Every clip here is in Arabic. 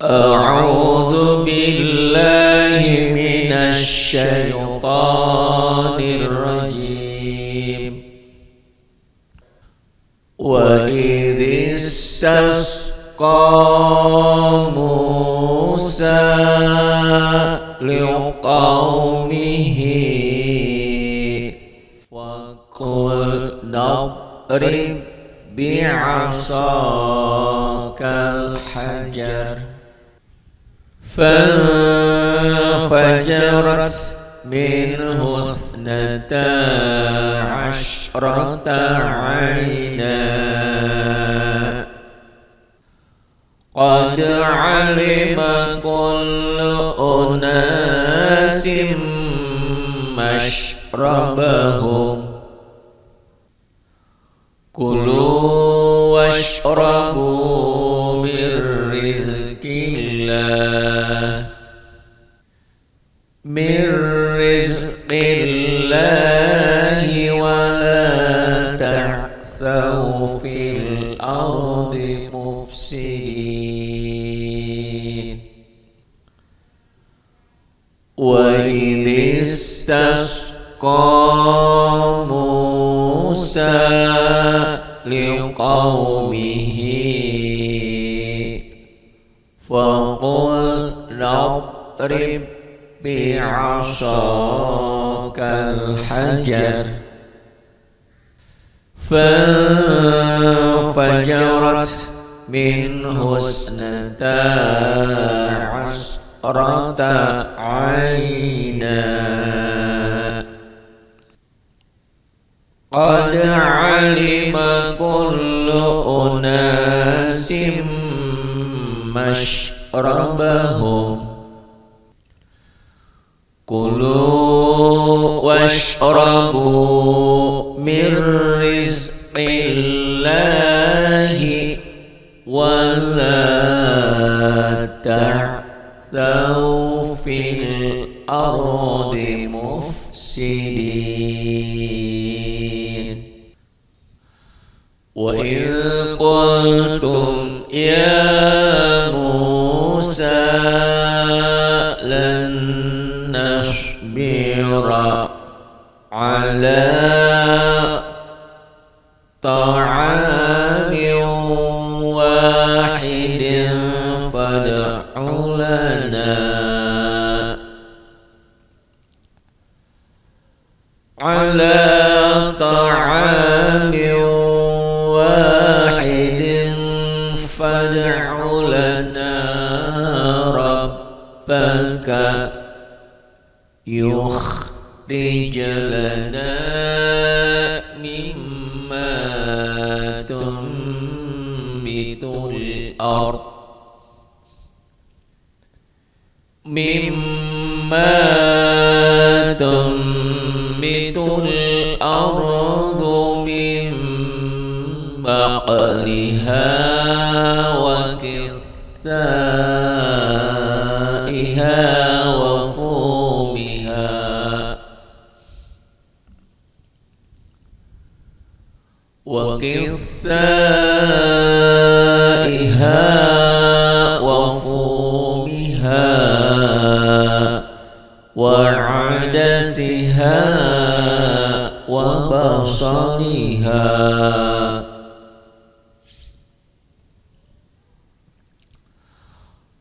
أعوذ بالله من الشيطان الرجيم. وإذ استسقى موسى لقومه فقلنا اضرب بعصاك الحجر فانفجرت منه 12 عينا قد علم كل أناس مشربهم كلوا واشربوا من رزق الله ولا تعثوا في الأرض مفسدين. وإذ استسقى موسى لقومه فقلنا اضرب بعصاك الحجر فانفجرت منه 12 عينا قد علم كل أناس مشربهم كلوا واشربوا من رزق الله ولا تعثوا في الأرض مفسدين. وإذ قلتم يا موسى لن نصبر على طعام واحد فادع لنا ربك يخرج لنا مما تنبت الأرض من بقلها وكثائها وفومها وعدسها وبصلها.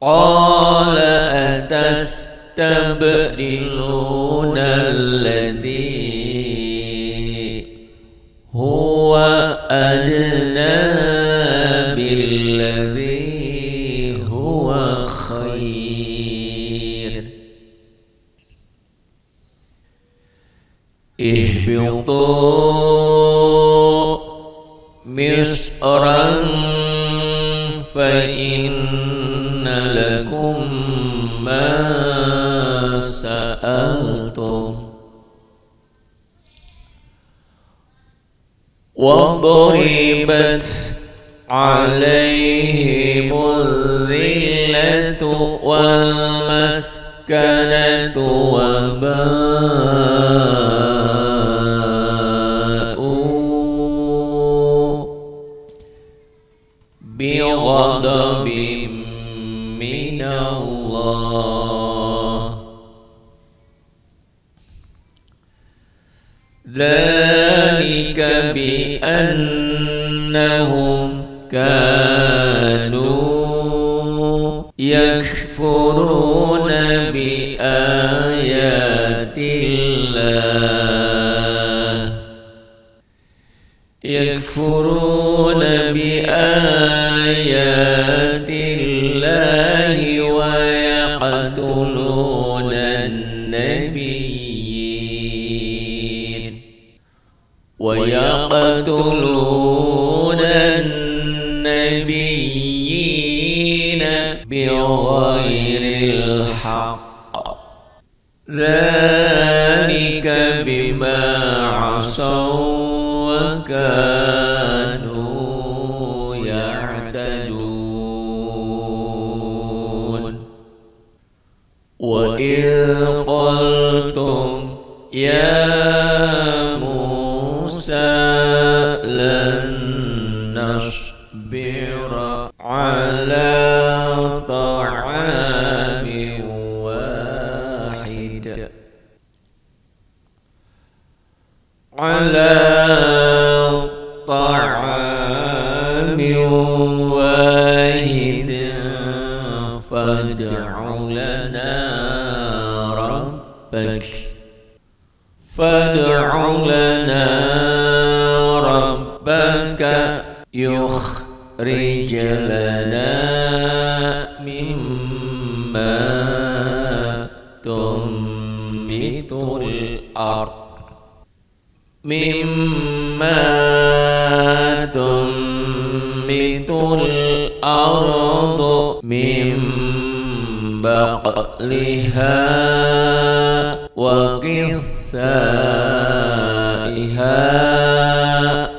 قال أتستبدلون الذي هو أدنى بالذي هو خير اهبطوا مصرا فإن لكم ما سألتم وضربت عليهم الذلة والمسكنة وباءوا بغضب من الله ذلك بأنهم كانوا يكفرون بآيات الله ويقتلون النبيين بغير الحق ذلك بما عصوا وكانوا يعتدون وإذ قلتم يا موسى لن نصبر على طعام واحد فادع لنا ربك يخرج لنا مما تنبت الأرض من بقلها وقثائها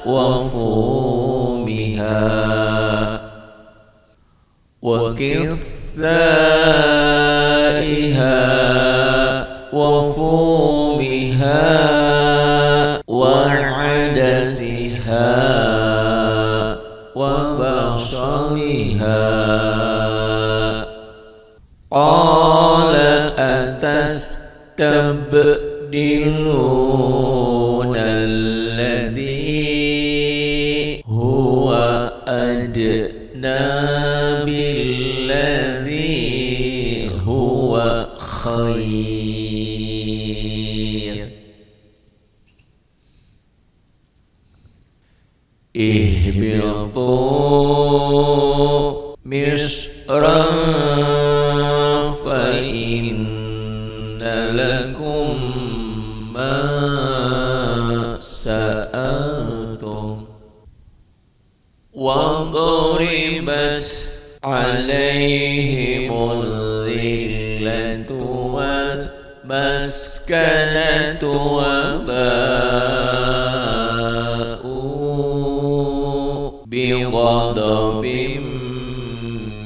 وفومها وعدسها وبصلها قال أتستبدلون الذي هو أدنى بالذي هو خير اهبطوا مصرا فإن لكم ما سألتم وضربت عليهم الذلة والمسكنة وباءوا بغضب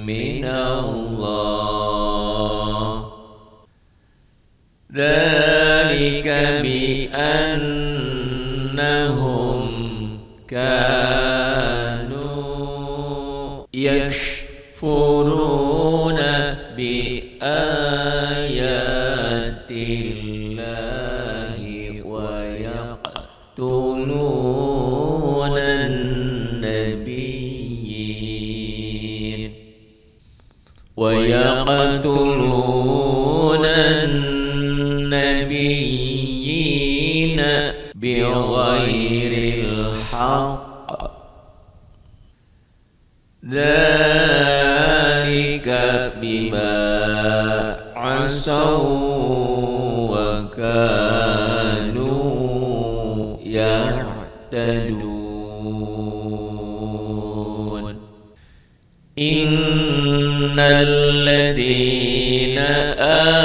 من الله ذلك بأنهم كانوا يكفرون بآيات الله ويقتلون النبيين بغير الحق ذلك بما عصوا وكانوا يعتدون إن الذين آمنوا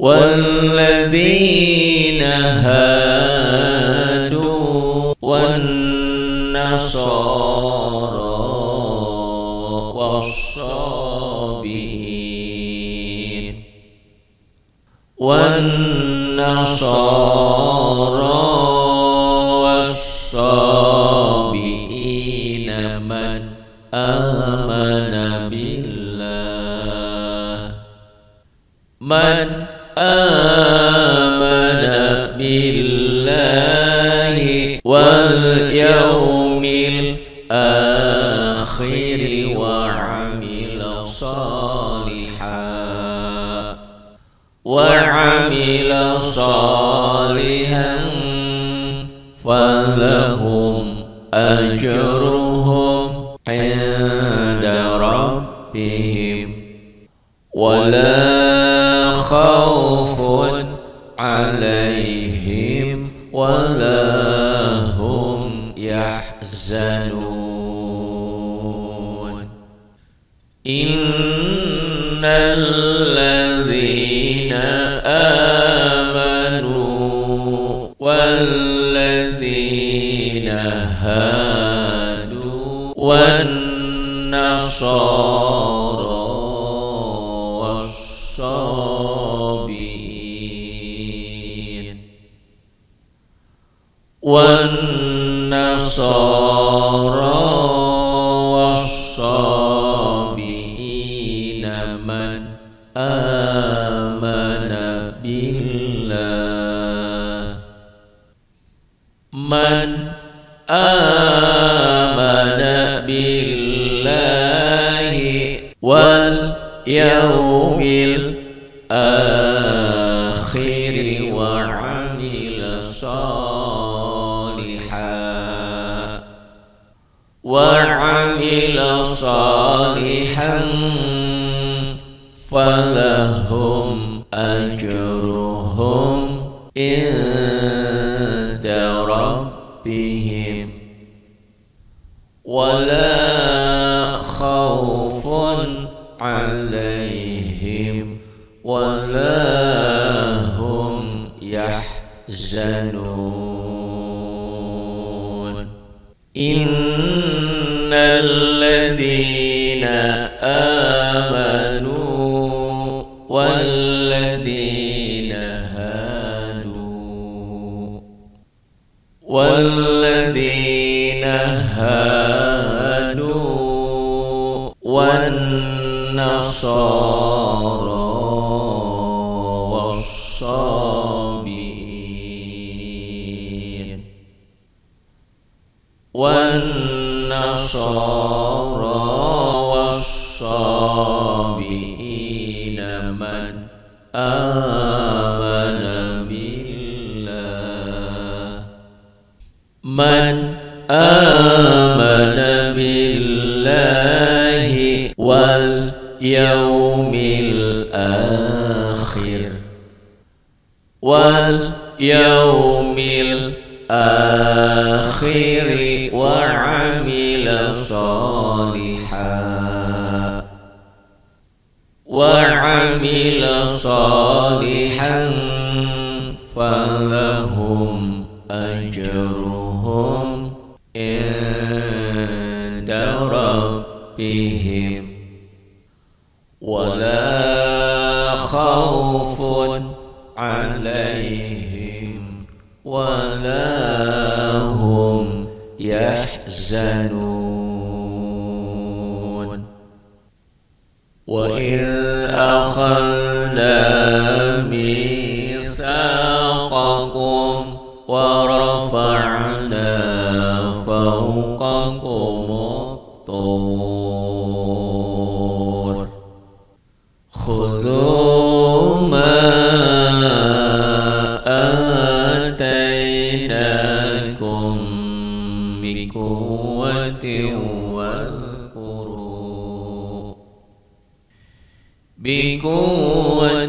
والذين هادوا والنصارى والصابئين بالله واليوم الآخر وعمل صالحا فلهم أجرهم عند ربهم ولا خوف عليهم ولا هم يحزنون إن الذين آمنوا والذين هادوا والنصارى والصابئين من آمن بالله واليوم الآخر وعمل صالحا فلهم أجرهم عند ربهم ولا خوف عليهم ولا هم يحزنون إن الذين آمنوا والذين هادوا والنصارى والصابئين من آمن بالله واليوم الآخر وعمل صالحا فلهم أجرهم عند ربهم ولا خوف عليهم ولا هم يحزنون وإذ أخذنا ميثاقكم ورفعنا فوقكم الطور خذوا ما آتيناكم بقوة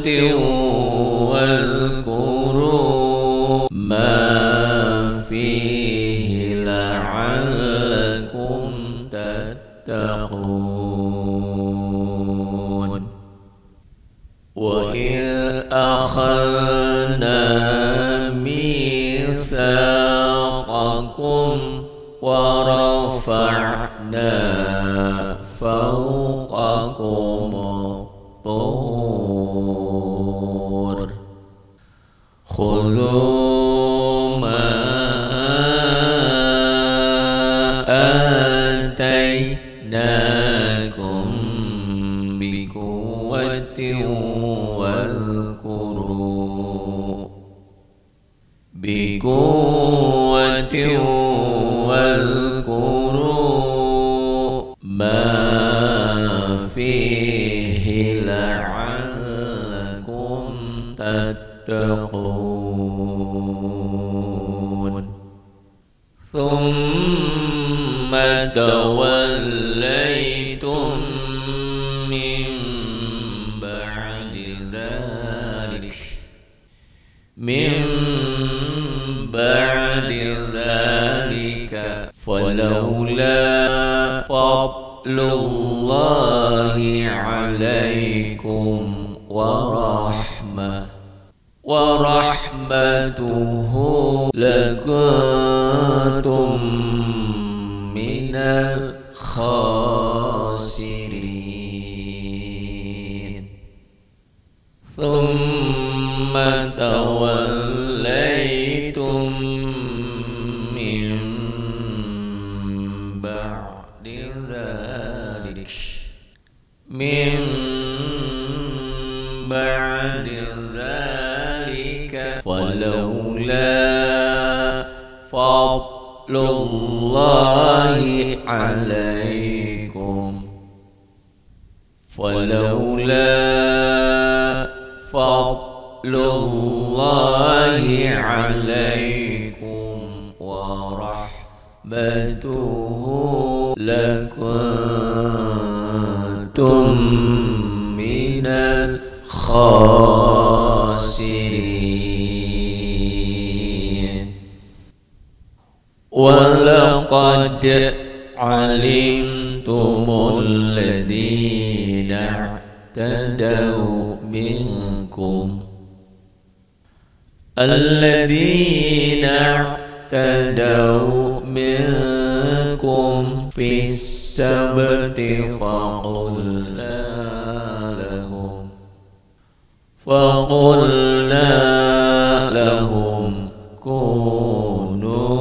واذكروا ما فيه لعلكم تتقون وإذ أخذنا ميثاقكم ورفعنا فوقكم الطور خذوا ما آتيناكم بقوة واذكروا ما فيه لعلكم تتقون ثم توليتم من بعد ذلك فلولا فضل الله عليكم ورحمته لكنتم من الخاسرين ثم توليتم من بعد ذلك فلولا فضل الله عليكم ورحمته لكنتم من الخاسرين ولقد علمتم الذين اعتدوا منكم في السبت فقلنا لهم كونوا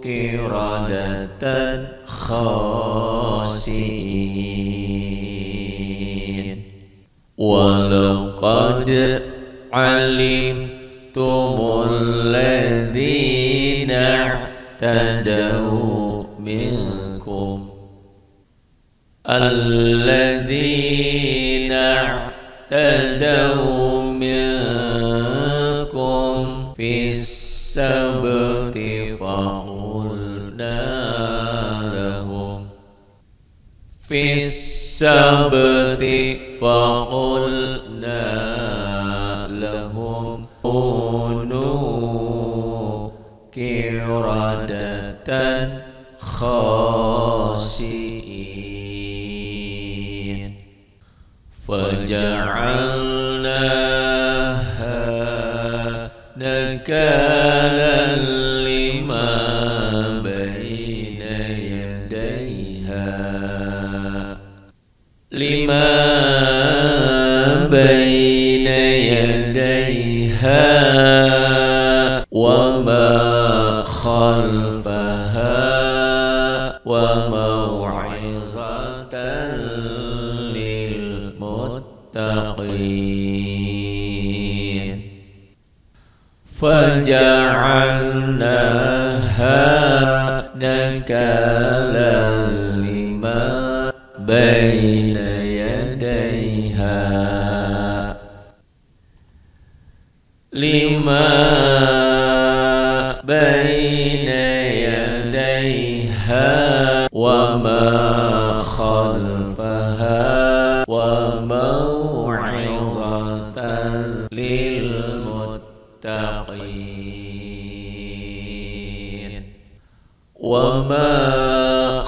قردة خاسئين ولقد علمتم الذين اعتدوا منكم في السبت فقلنا لهم كونوا قردة خاسئين فجعلناها نكالا لما بين يديها وما خلفها وموعظة للمتقين فجعلناها نكالا لما بين يديها وما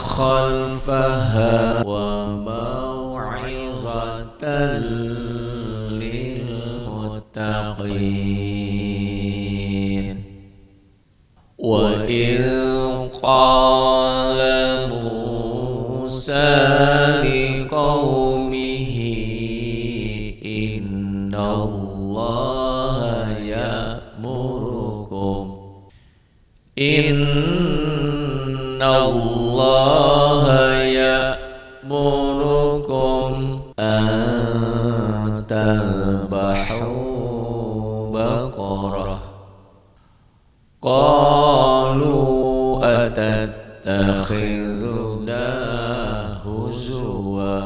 خلفها وموعظة للمتقين وإذ قال موسى لقومه إن الله يأمركم أن تذبحوا بقرة قالوا أتتخذنا هزوا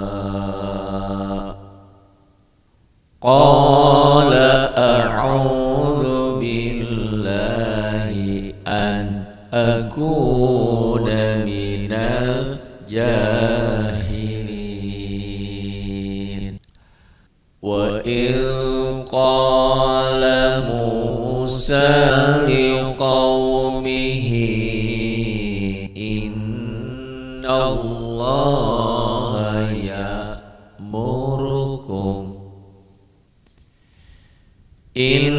قال أعوذ بالله أن أكون من الجاهلين وإذ قال موسى لقومه إن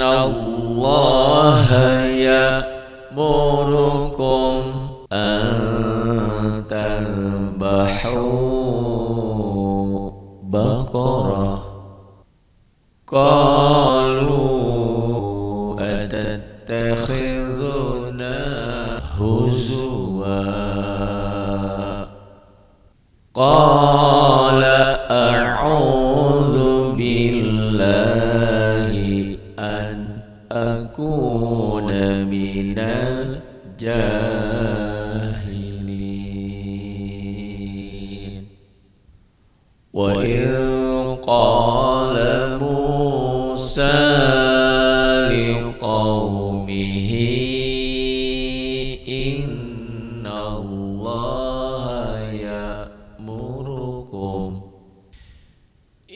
الله يأمركم أن تذبحوا بقرة قالوا أتتخذنا هزوا قال أعوذ بالله أن أكون من الجاهلين وإذ قال موسى لقومه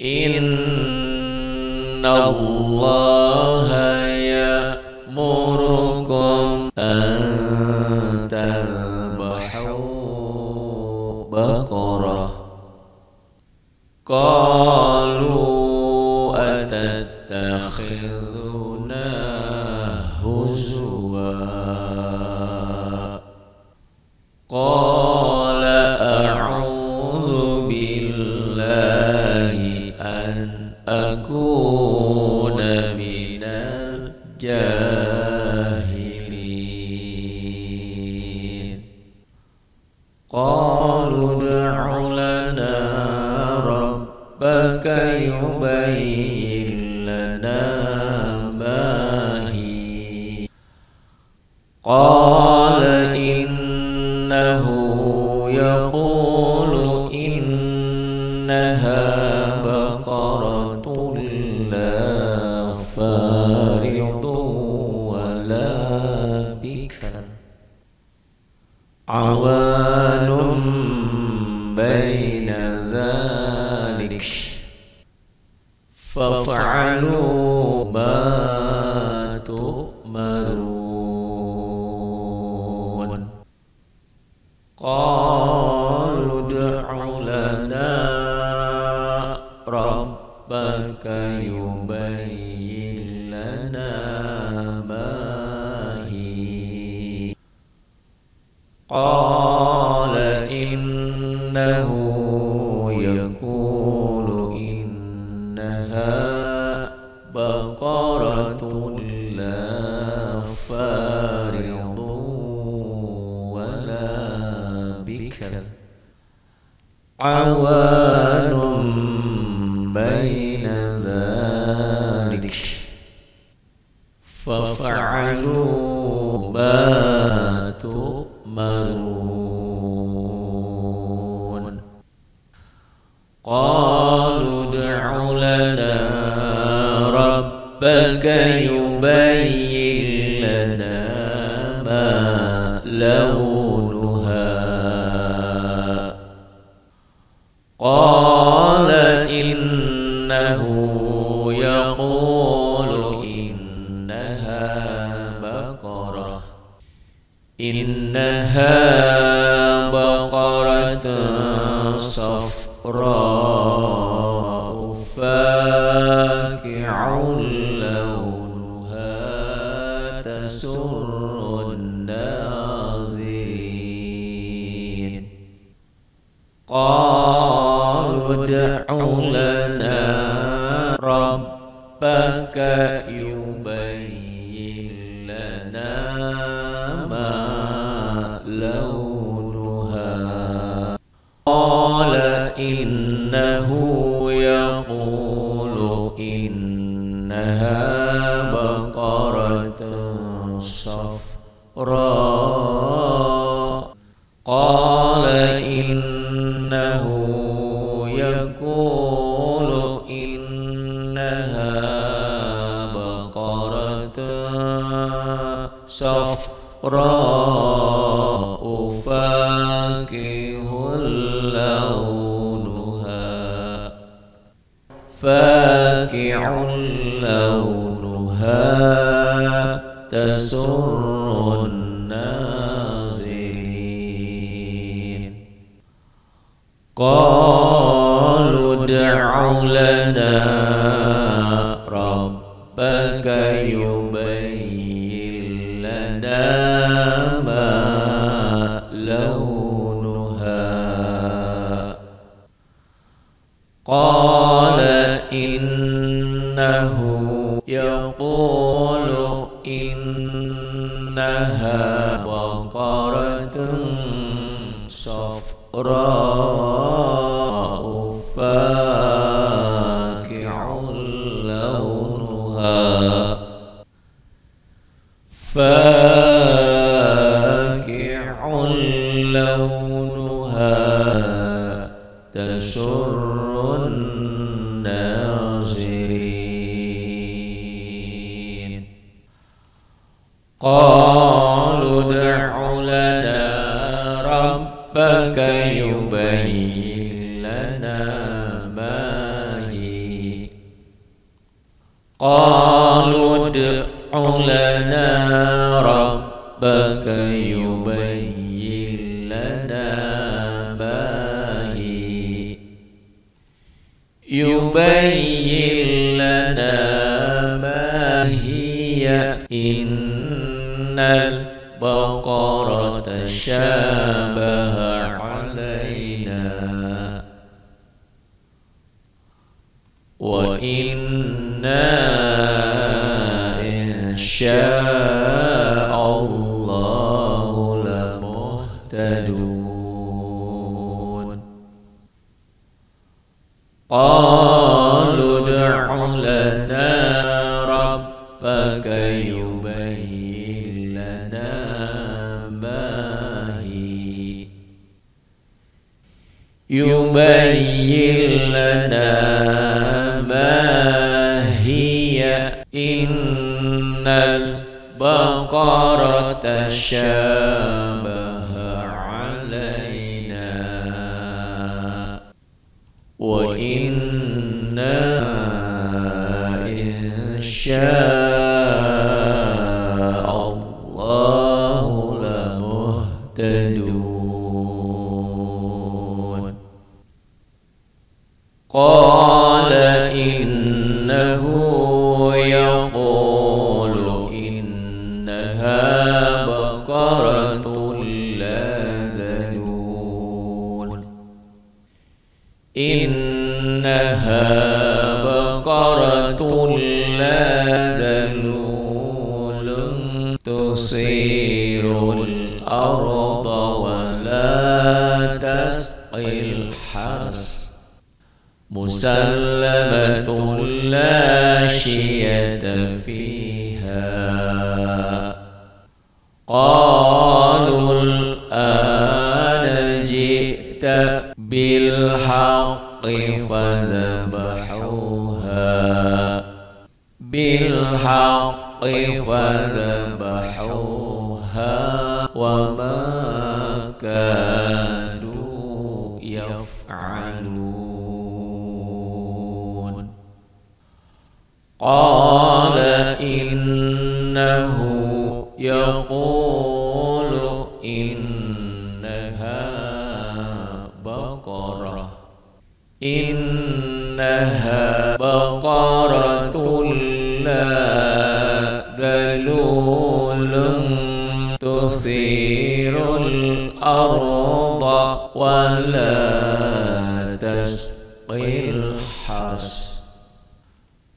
إن الله يأمركم أن تذبحوا بقرة قالوا أتتخذنا هزوا قال أعوذ بالله أن أكون من الجاهلين قالوا ادع لنا ربك يبين لنا ما هي قال إنه يقول إنها بقرة لا فارض ولا بكر عوان بين ذلك فافعلوا ما تؤمرون قالوا ادع لنا ربك يبين لنا ما هي قال إنه يقول إنها بقرة لا فارض ولا بكر عوان بين ذلك فافعلوا ما تؤمرون قالوا ادع لنا ربك يبين لنا ما لونها قال إنه يقول إنها بقرة صفراء فاقع لونها تسر الناظرين قالوا ادع لنا ربك يبين لنا ما لونها قال إنه يقول إنها بقرة صفراء فاكهة لونها تسر الناظرين قالوا ادع لنا ربك يبين لنا ما لونها قال إنه يقول إنها بقرة صفراء فاقع لونها تسر الناظرين قالوا ادع لنا ربك يبين لنا ما هي قالوا ادع لنا ربك يبين لنا ما هي يبين لنا ما هي إن البقرة شابه علينا وإنا إن شاء الله لمهتدون قالوا ادع لنا ربك يبين لنا ما هي يبين لنا ما هي إن البقرة شابه علينا وإنا إن شاء الله لمهتدون قال إنه يقول إنها بقرة لا ذلول إنها بقرة لا ذلول تثير الأرض ولا تسقي الحرث مسلمة لا شية فيها قالوا الآن جئت بالحق فذبحوها وما كانوا يفعلون قال إنه يقول إنها بقرة لا ذلول تثير الأرض ولا تسقي الحرث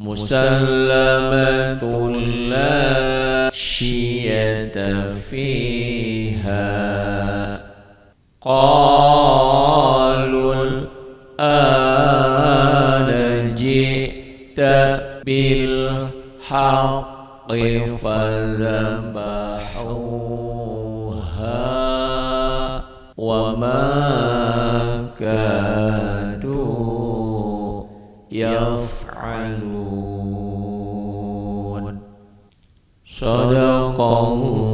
مسلمة لا شية فيها قالوا الآن جئت بالحق فذبحوها وما كادوا يفعلون صدق الله